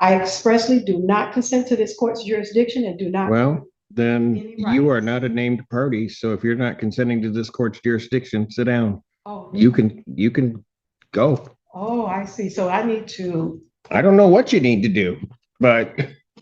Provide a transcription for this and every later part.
I expressly do not consent to this court's jurisdiction and do not. Well, then Any you are rights. not a named party. So if you're not consenting to this court's jurisdiction, sit down. Oh, You can go. oh, I see. So I need to, I don't know what you need to do, but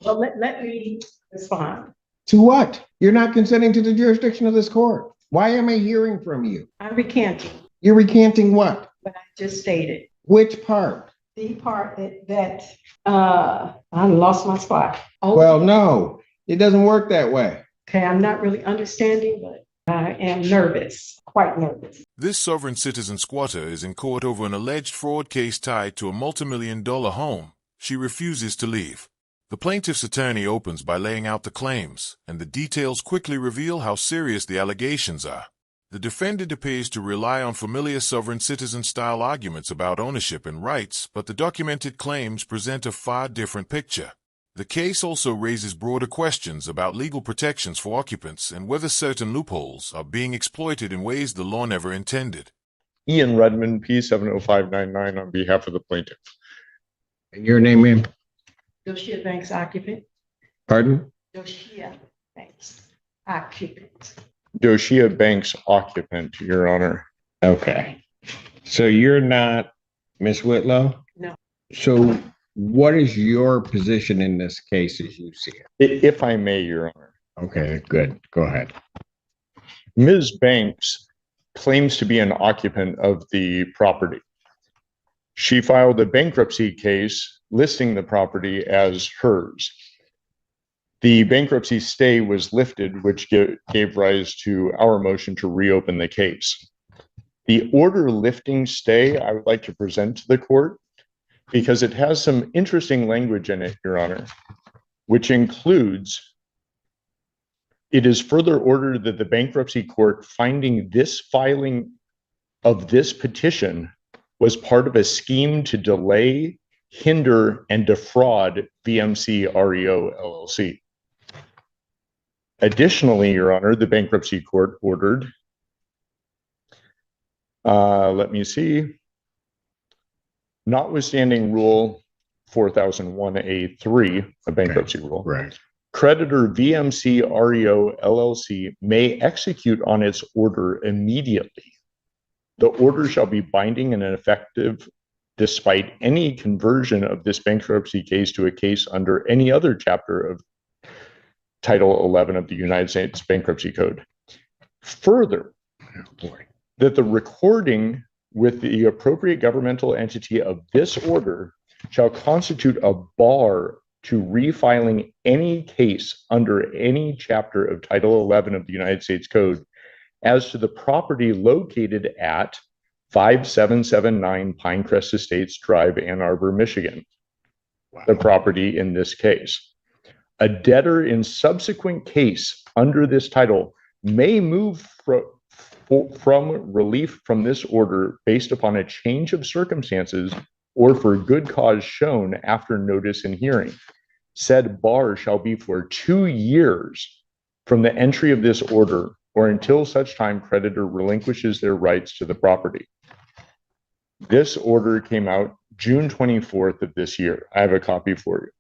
well, let me respond. to what? You're not consenting to the jurisdiction of this court. Why am I hearing from you? I'm recanting You're recanting what? what I just stated. Which part? The part that I lost my spot. Oh, Well, no, it doesn't work that way. okay, I'm not really understanding, but I am nervous, quite nervous. This sovereign citizen squatter is in court over an alleged fraud case tied to a multi-million-dollar home. She refuses to leave. The plaintiff's attorney opens by laying out the claims, and the details quickly reveal how serious the allegations are. The defendant appears to rely on familiar sovereign citizen-style arguments about ownership and rights, but the documented claims present a far different picture. The case also raises broader questions about legal protections for occupants and whether certain loopholes are being exploited in ways the law never intended. Ian Redmond, P70599, on behalf of the plaintiff. And your name, ma'am? Doshia Banks occupant. Pardon? Doshia Banks occupant. Doshia Banks occupant, Your Honor. Okay. So you're not Miss Whitlow? No. So what is your position in this case as you see it? If I may, Your Honor. Okay, good. Go ahead. Ms. Banks claims to be an occupant of the property. She filed a bankruptcy case listing the property as hers. The bankruptcy stay was lifted, which gave rise to our motion to reopen the case. The order lifting stay I would like to present to the court because it has some interesting language in it, Your Honor, which includes, it is further ordered that the bankruptcy court finding this filing of this petition was part of a scheme to delay, hinder, and defraud VMC REO LLC. Additionally, Your Honor, the bankruptcy court ordered, let me see, notwithstanding Rule 4001A3, a bankruptcy rule, Right. creditor VMC REO LLC may execute on its order immediately. The order shall be binding and effective despite any conversion of this bankruptcy case to a case under any other chapter of Title 11 of the United States Bankruptcy Code. Further, that the recording with the appropriate governmental entity of this order shall constitute a bar to refiling any case under any chapter of Title 11 of the United States Code as to the property located at 5779 Pinecrest Estates Drive, Ann Arbor, Michigan. Wow. The property in this case. A debtor in subsequent case under this title may move from relief from this order based upon a change of circumstances or for good cause shown after notice and hearing. Said bar shall be for 2 years from the entry of this order or until such time creditor relinquishes their rights to the property. This order came out June 24th of this year. I have a copy for you.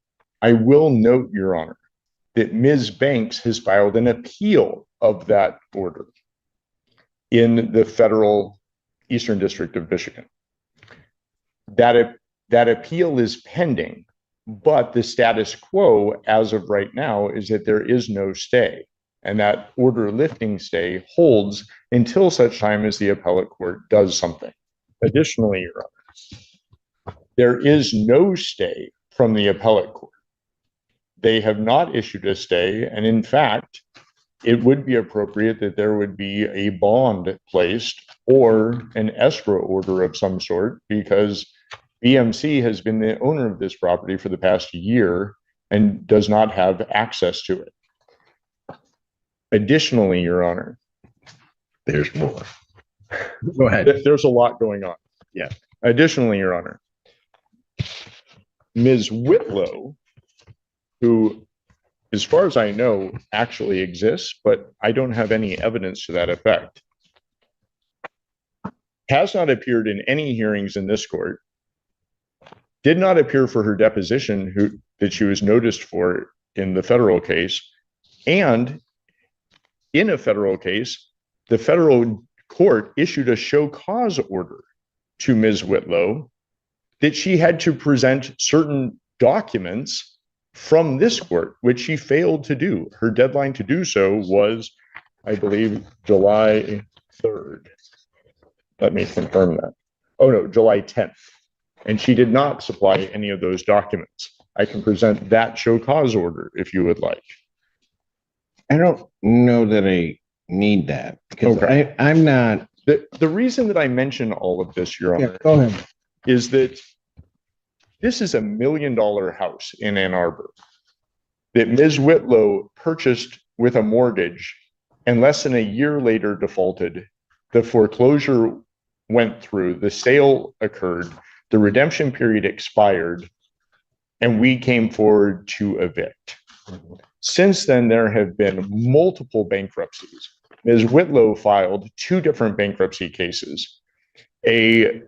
I will note, Your Honor, that Ms. Banks has filed an appeal of that order in the Federal Eastern District of Michigan. That appeal is pending, but the status quo as of right now is that there is no stay, and that order lifting stay holds until such time as the appellate court does something. Additionally, Your Honor, there is no stay from the appellate court. They have not issued a stay, and in fact, it would be appropriate that there would be a bond placed or an escrow order of some sort, because BMC has been the owner of this property for the past year and does not have access to it. Additionally, Your Honor, there's more. Go ahead. There's a lot going on. Yeah. Additionally, Your Honor, Ms. Whitlow, who, as far as I know, actually exists, but I don't have any evidence to that effect, has not appeared in any hearings in this court, did not appear for her deposition that she was noticed for in the federal case. And in a federal case, the federal court issued a show cause order to Ms. Whitlow that she had to present certain documents from this court, which she failed to do. Her deadline to do so was, I believe, July 3rd. Let me confirm that. Oh no, July 10th. And she did not supply any of those documents. I can present that show cause order if you would like. I don't know that I need that because Okay. I'm not. The reason that I mention all of this, Your Honor, Go ahead. is that this is $1 million house in Ann Arbor that Ms. Whitlow purchased with a mortgage and less than a year later defaulted. The foreclosure went through, the sale occurred, the redemption period expired, and we came forward to evict. Since then, there have been multiple bankruptcies. Ms. Whitlow filed 2 different bankruptcy cases. A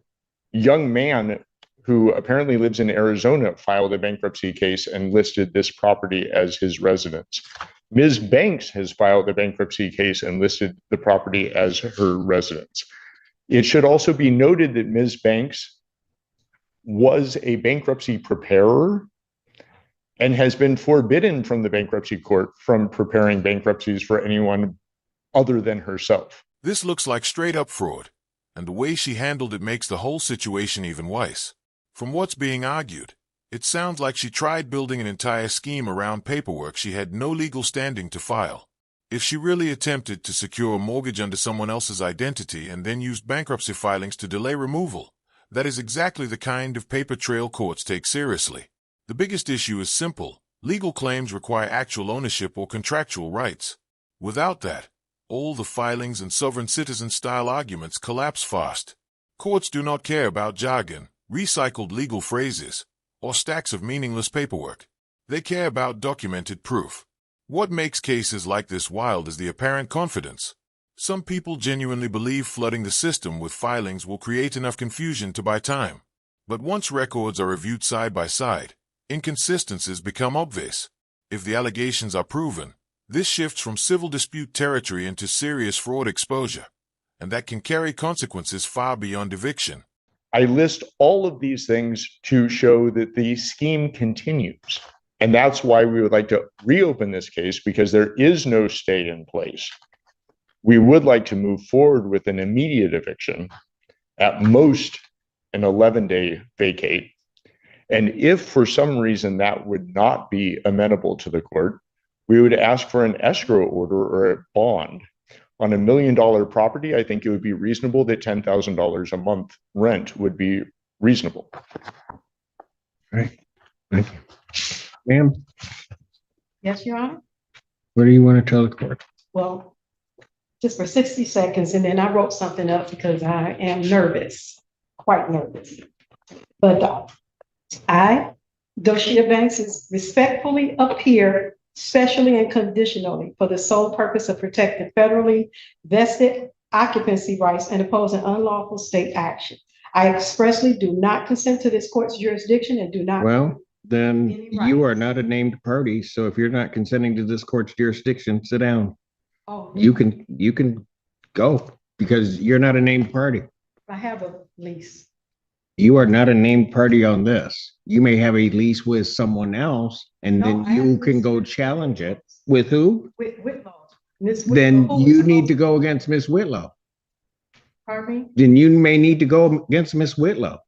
young man who apparently lives in Arizona filed a bankruptcy case and listed this property as his residence. Ms. Banks has filed a bankruptcy case and listed the property as her residence. It should also be noted that Ms. Banks was a bankruptcy preparer and has been forbidden from the bankruptcy court from preparing bankruptcies for anyone other than herself. This looks like straight up fraud, and the way she handled it makes the whole situation even worse. From what's being argued, it sounds like she tried building an entire scheme around paperwork she had no legal standing to file. If she really attempted to secure a mortgage under someone else's identity and then used bankruptcy filings to delay removal, that is exactly the kind of paper trail courts take seriously. The biggest issue is simple. Legal claims require actual ownership or contractual rights. Without that, all the filings and sovereign citizen-style arguments collapse fast. Courts do not care about jargon, recycled legal phrases, or stacks of meaningless paperwork. They care about documented proof. What makes cases like this wild is the apparent confidence. Some people genuinely believe flooding the system with filings will create enough confusion to buy time. But once records are reviewed side by side, inconsistencies become obvious. If the allegations are proven, this shifts from civil dispute territory into serious fraud exposure, and that can carry consequences far beyond eviction. I list all of these things to show that the scheme continues. And that's why we would like to reopen this case, because there is no stay in place. We would like to move forward with an immediate eviction, at most an 11-day vacate. And if for some reason that would not be amenable to the court, we would ask for an escrow order or a bond. On $1 million property, I think it would be reasonable that $10,000 a month rent would be reasonable. Right. Thank you. Ma'am, Yes, Your Honor? what do you want to tell the court? Well, just for 60 seconds, and then I wrote something up because I am nervous, quite nervous. But I, Doshia Banks, is respectfully appear, specially and conditionally, for the sole purpose of protecting federally vested occupancy rights and opposing unlawful state action. I expressly do not consent to this court's jurisdiction and do not. Well, then Any you are rights. not a named party. So if you're not consenting to this court's jurisdiction, sit down. Oh, You can go because you're not a named party. I have a lease. You are not a named party on this. You may have a lease with someone else, and No, then I have you a can lease go with challenge it. With who? With Whitlow. Ms. Then Whitlow, who you is need to supposed- go against Miss Whitlow. Pardon me? Then you may need to go against Miss Whitlow.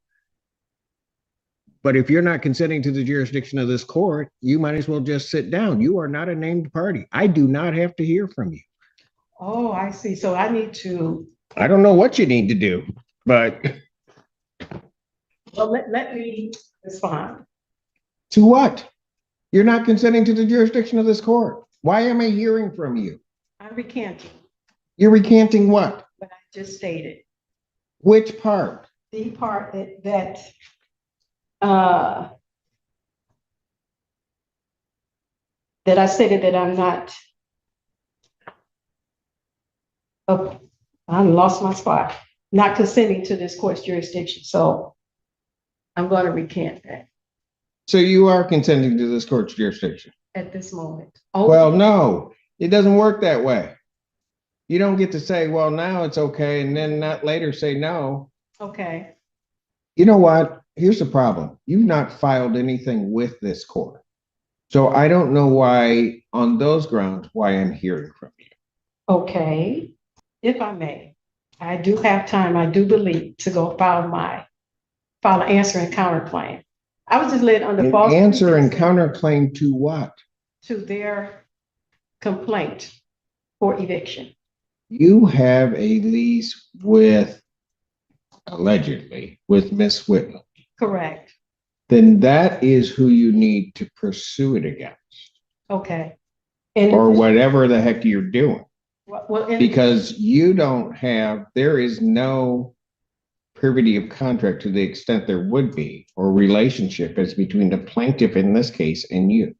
But if you're not consenting to the jurisdiction of this court, you might as well just sit down. You are not a named party. I do not have to hear from you. Oh, I see. So I need to, I don't know what you need to do, but well, let me respond. to what? You're not consenting to the jurisdiction of this court. Why am I hearing from you? I'm recanting You're recanting what? what I just stated. Which part? The part that I stated that I'm not. Oh, I lost my spot. Not consenting to this court's jurisdiction. So I'm going to recant that. So you are consenting to this court's jurisdiction? at this moment. Well, no, it doesn't work that way. You don't get to say, well, now it's okay, and then not later say no. Okay, You know what? Here's the problem. You've not filed anything with this court. So I don't know why, on those grounds, why I'm hearing from you. okay. If I may, I do have time, I do believe, to go file an answer and counterclaim. I was just led under An false answer and pretenses counterclaim to what? to their complaint for eviction. You have a lease with, allegedly, with Miss Whitlow. Correct. Then that is who you need to pursue it against, Okay. And or whatever the heck you're doing. well, Because you don't have, there is no privity of contract to the extent there would be, or relationship as between the plaintiff in this case and you.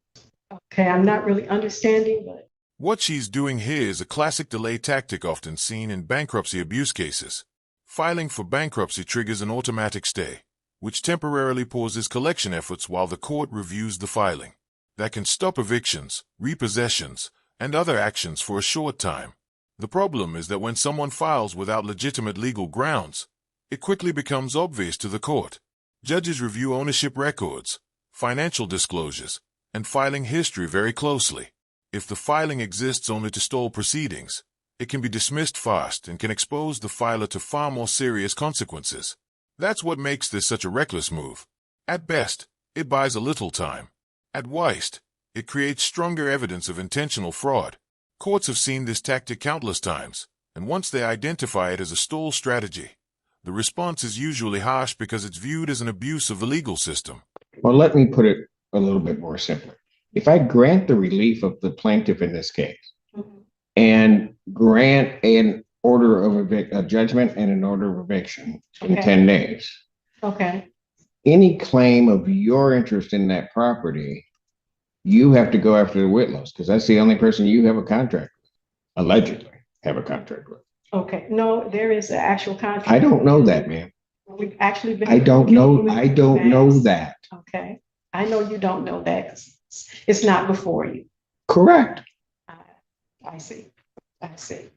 okay, I'm not really understanding, but What she's doing here is a classic delay tactic often seen in bankruptcy abuse cases. Filing for bankruptcy triggers an automatic stay, which temporarily pauses collection efforts while the court reviews the filing. That can stop evictions, repossessions, and other actions for a short time. The problem is that when someone files without legitimate legal grounds, it quickly becomes obvious to the court. Judges review ownership records, financial disclosures, and filing history very closely. If the filing exists only to stall proceedings, it can be dismissed fast and can expose the filer to far more serious consequences. That's what makes this such a reckless move. At best, it buys a little time. At worst, it creates stronger evidence of intentional fraud. Courts have seen this tactic countless times, and once they identify it as a stall strategy, the response is usually harsh because it's viewed as an abuse of the legal system. Well, let me put it a little bit more simply. If I grant the relief of the plaintiff in this case and grant an order of a judgment and an order of eviction in Okay. 10 days, okay, any claim of your interest in that property, you have to go after the Whitlows because that's the only person you have a contract with, allegedly have a contract with. okay. No, there is an actual contract. I don't know that, ma'am. We've actually been. I don't know communicating. that. Okay, I know you don't know that. It's not before you. Correct. I see. I see.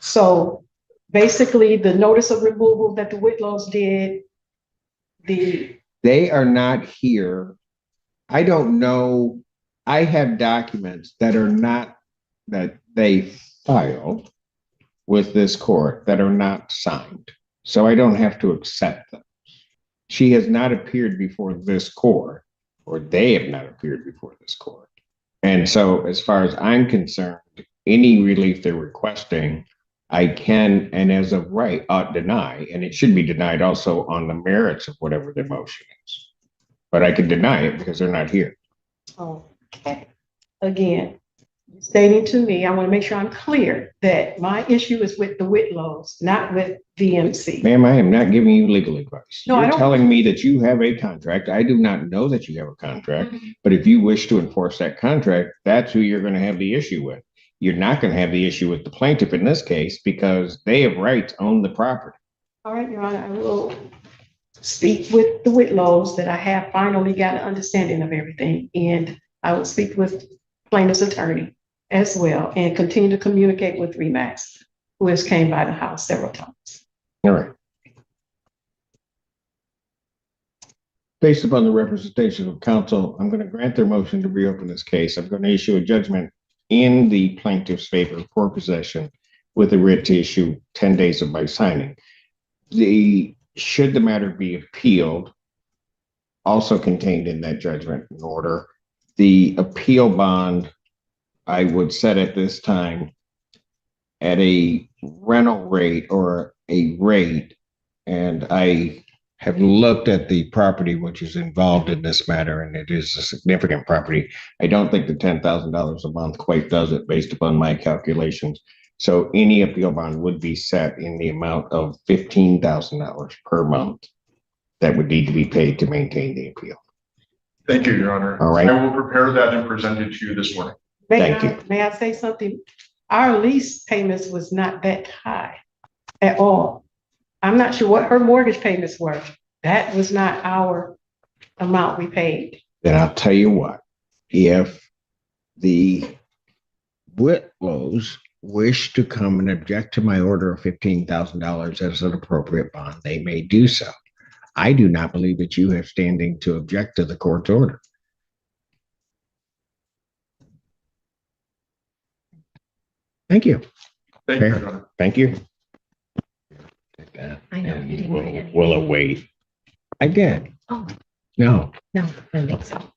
So basically, the notice of removal that the Whitlows did, They are not here. I don't know. I have documents that are not, that they filed with this court that are not signed. So I don't have to accept them. She has not appeared before this court, or they have not appeared before this court. And so as far as I'm concerned, any relief they're requesting, I can, and as of right, ought deny, and it should be denied also on the merits of whatever their motion is. But I can deny it because they're not here. okay. Again, stating to me, I want to make sure I'm clear that my issue is with the Whitlows, not with VMC. Ma'am, I am not giving you legal advice. No, I You're don't- telling me that you have a contract. I do not know that you have a contract, but if you wish to enforce that contract, that's who you're going to have the issue with. You're not going to have the issue with the plaintiff in this case because they have rights on the property. All right, Your Honor, I will speak with the Whitlows that I have finally got an understanding of everything. And I will speak with plaintiff's attorney as well and continue to communicate with Remax, who has came by the house several times. All right. Based upon the representation of counsel, I'm going to grant their motion to reopen this case. I'm going to issue a judgment in the plaintiff's favor for possession with a writ to issue 10 days of my signing. Should the matter be appealed, also contained in that judgment in order, the appeal bond I would set at this time at a rental rate or a rate, and I have looked at the property which is involved in this matter, and it is a significant property. I don't think the $10,000 a month quite does it based upon my calculations. So any appeal bond would be set in the amount of $15,000 per month that would need to be paid to maintain the appeal. Thank you, Your Honor. All right. I will prepare that and present it to you this morning. Thank you. May I say something? Our lease payments was not that high at all. I'm not sure what her mortgage payments were. That was not our amount we paid. Then I'll tell you what, if the Whitlows wish to come and object to my order of $15,000 as an appropriate bond, they may do so. I do not believe that you have standing to object to the court's order. Thank you. Thank you, Your Honor. Thank you. I know, you didn't write it. We'll await. I did. Oh, No. no, I don't think so.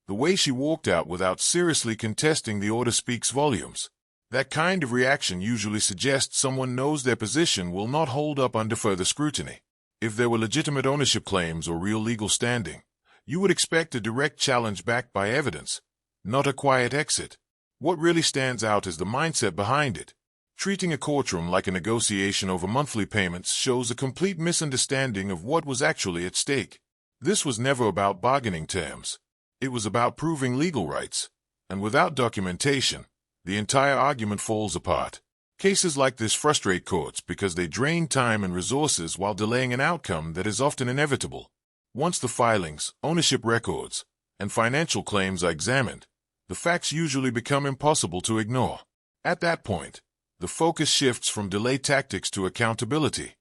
The way she walked out without seriously contesting the order speaks volumes. That kind of reaction usually suggests someone knows their position will not hold up under further scrutiny. If there were legitimate ownership claims or real legal standing, you would expect a direct challenge backed by evidence, not a quiet exit. What really stands out is the mindset behind it. Treating a courtroom like a negotiation over monthly payments shows a complete misunderstanding of what was actually at stake. This was never about bargaining terms. It was about proving legal rights. And without documentation, the entire argument falls apart. Cases like this frustrate courts because they drain time and resources while delaying an outcome that is often inevitable. Once the filings, ownership records, and financial claims are examined, the facts usually become impossible to ignore. At that point, the focus shifts from delay tactics to accountability.